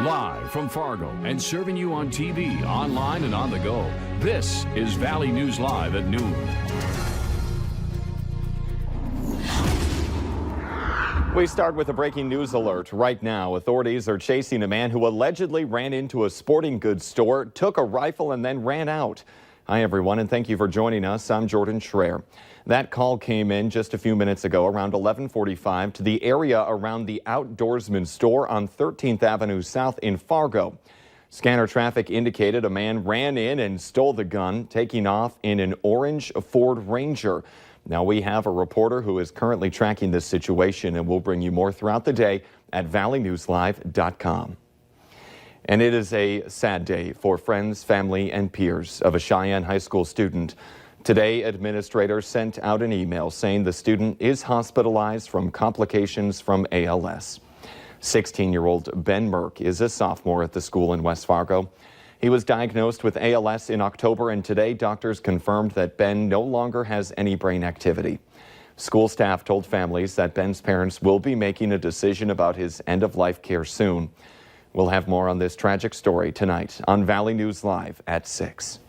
Live from Fargo and serving you on TV, online, and on the go. This is Valley News Live at noon. We start with a breaking news alert. Right now, authorities are chasing a man who allegedly ran into a sporting goods store, took a rifle, and then ran out. Hi, everyone, and thank you for joining us. I'm Jordan Schreier. That call came in just a few minutes ago, around 11:45, to the area around the Outdoorsman store on 13th Avenue South in Fargo. Scanner traffic indicated a man ran in and stole the gun, taking off in an orange Ford Ranger. Now we have a reporter who is currently tracking this situation, and we'll bring you more throughout the day at valleynewslive.com. And it is a sad day for friends, family, and peers of a Cheyenne High School student. Today, administrators sent out an email saying the student is hospitalized from complications from ALS. 16-year-old Ben Merck is a sophomore at the school in West Fargo. He was diagnosed with ALS in October, and today doctors confirmed that Ben no longer has any brain activity. School staff told families that Ben's parents will be making a decision about his end-of-life care soon. We'll have more on this tragic story tonight on Valley News Live at 6.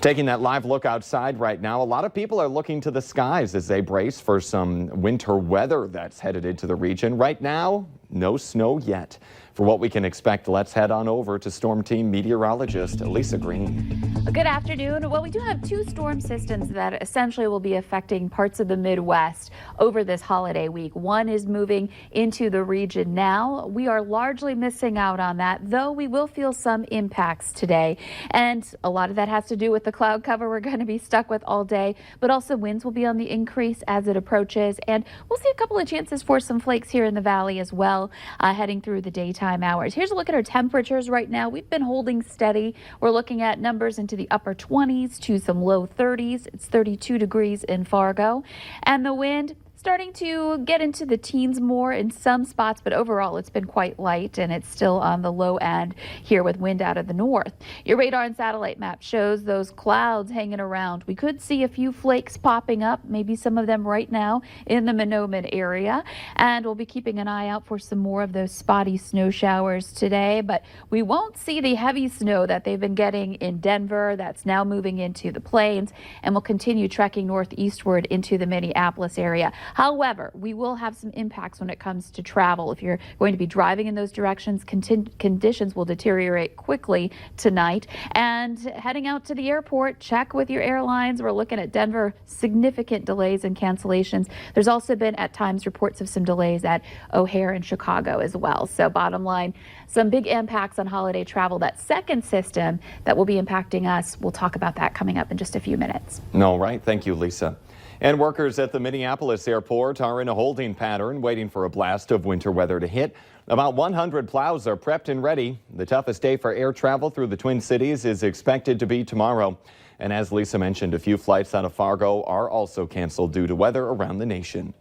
Taking that live look outside right now, a lot of people are looking to the skies as they brace for some winter weather that's headed into the region. Right now, no snow yet. For what we can expect, let's head on over to Storm Team meteorologist Lisa Green. Good afternoon. Well, we do have two storm systems that essentially will be affecting parts of the Midwest over this holiday week. One is moving into the region now. We are largely missing out on that, though we will feel some impacts today. And a lot of that has to do with the cloud cover we're going to be stuck with all day, but also winds will be on the increase as it approaches. And we'll see a couple of chances for some flakes here in the valley as well, heading through the daytime hours. Here's a look at our temperatures right now. We've been holding steady. We're looking at numbers into the upper 20s to some low 30s. It's 32 degrees in Fargo. And the wind starting to get into the teens more in some spots, but overall it's been quite light and it's still on the low end here with wind out of the north. Your radar and satellite map shows those clouds hanging around. We could see a few flakes popping up, maybe some of them right now in the Monoman area, and we'll be keeping an eye out for some more of those spotty snow showers today, but we won't see the heavy snow that they've been getting in Denver. That's now moving into the plains and will continue trekking northeastward into the Minneapolis area. However, we will have some impacts when it comes to travel. If you're going to be driving in those directions, conditions will deteriorate quickly tonight. And heading out to the airport, check with your airlines. We're looking at Denver, significant delays and cancellations. There's also been at times reports of some delays at O'Hare and Chicago as well. So bottom line, some big impacts on holiday travel. That second system that will be impacting us, we'll talk about that coming up in just a few minutes. All right. Thank you, Lisa. And workers at the Minneapolis airport are in a holding pattern, waiting for a blast of winter weather to hit. About 100 plows are prepped and ready. The toughest day for air travel through the Twin Cities is expected to be tomorrow. And as Lisa mentioned, a few flights out of Fargo are also canceled due to weather around the nation.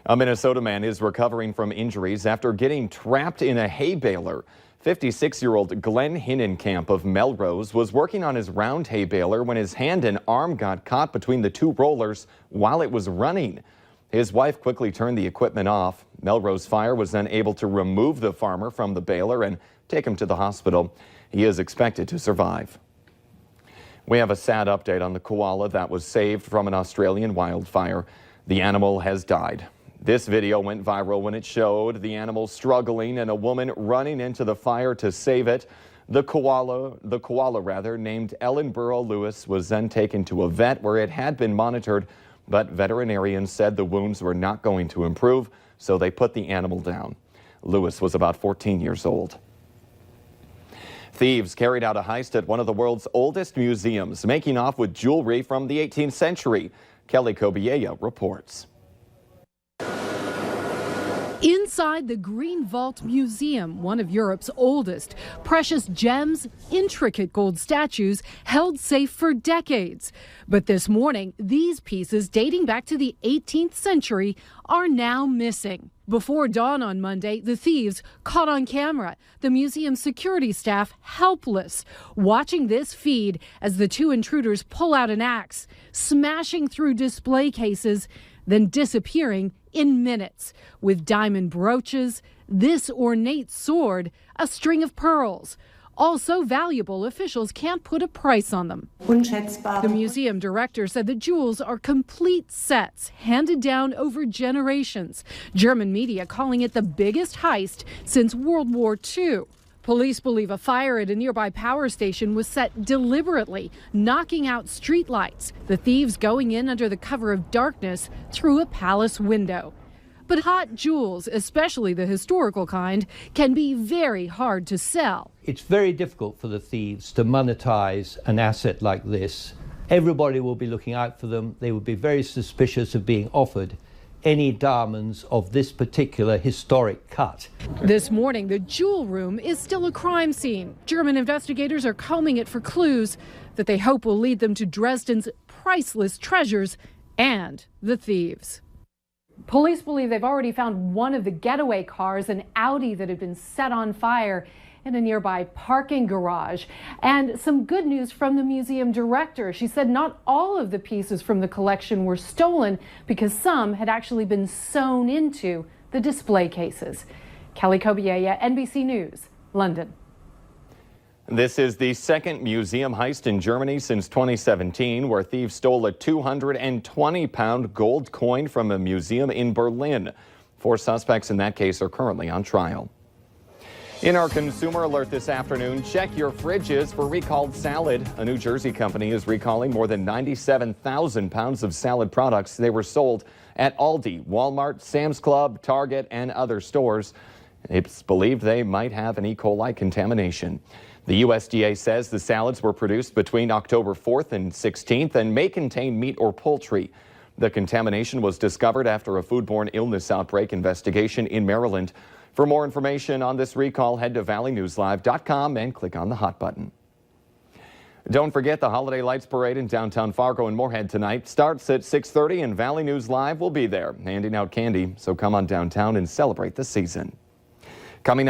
A Minnesota man is recovering from injuries after getting trapped in a hay baler. 56-year-old Glenn Hinnenkamp of Melrose was working on his round hay baler when his hand and arm got caught between the two rollers while it was running. His wife quickly turned the equipment off. Melrose Fire was then able to remove the farmer from the baler and take him to the hospital. He is expected to survive. We have a sad update on the koala that was saved from an Australian wildfire. The animal has died. This video went viral when it showed the animal struggling and a woman running into the fire to save it. The koala named Ellen Burrow Lewis was then taken to a vet where it had been monitored, but veterinarians said the wounds were not going to improve, so they put the animal down. Lewis was about 14 years old. Thieves carried out a heist at one of the world's oldest museums, making off with jewelry from the 18th century. Kelly Kobiella reports. Inside the Green Vault Museum, one of Europe's oldest, precious gems, intricate gold statues held safe for decades. But this morning, these pieces dating back to the 18th century are now missing. Before dawn on Monday, the thieves caught on camera, the museum's security staff helpless, watching this feed as the two intruders pull out an axe, smashing through display cases, then disappearing in minutes, with diamond brooches, this ornate sword, a string of pearls. All so valuable, officials can't put a price on them. The museum director said the jewels are complete sets handed down over generations. German media calling it the biggest heist since World War II. Police believe a fire at a nearby power station was set deliberately, knocking out streetlights, the thieves going in under the cover of darkness through a palace window. But hot jewels, especially the historical kind, can be very hard to sell. It's very difficult for the thieves to monetize an asset like this. Everybody will be looking out for them. They would be very suspicious of being offered any diamonds of this particular historic cut. This morning, the jewel room is still a crime scene. German investigators are combing it for clues that they hope will lead them to Dresden's priceless treasures and the thieves. Police believe they've already found one of the getaway cars, an Audi that had been set on fire in a nearby parking garage. And some good news from the museum director. She said not all of the pieces from the collection were stolen because some had actually been sewn into the display cases. Kelly Kobiella, NBC News, London. This is the second museum heist in Germany since 2017, where thieves stole a 220-pound gold coin from a museum in Berlin. 4 suspects in that case are currently on trial. In our consumer alert this afternoon, check your fridges for recalled salad. A New Jersey company is recalling more than 97,000 pounds of salad products. They were sold at Aldi, Walmart, Sam's Club, Target, and other stores. It's believed they might have an E. coli contamination. The USDA says the salads were produced between October 4th and 16th and may contain meat or poultry. The contamination was discovered after a foodborne illness outbreak investigation in Maryland. For more information on this recall, head to valleynewslive.com and click on the hot button. Don't forget the Holiday Lights Parade in downtown Fargo and Moorhead tonight. Starts at 6:30 and Valley News Live will be there handing out candy. So come on downtown and celebrate the season. Coming up.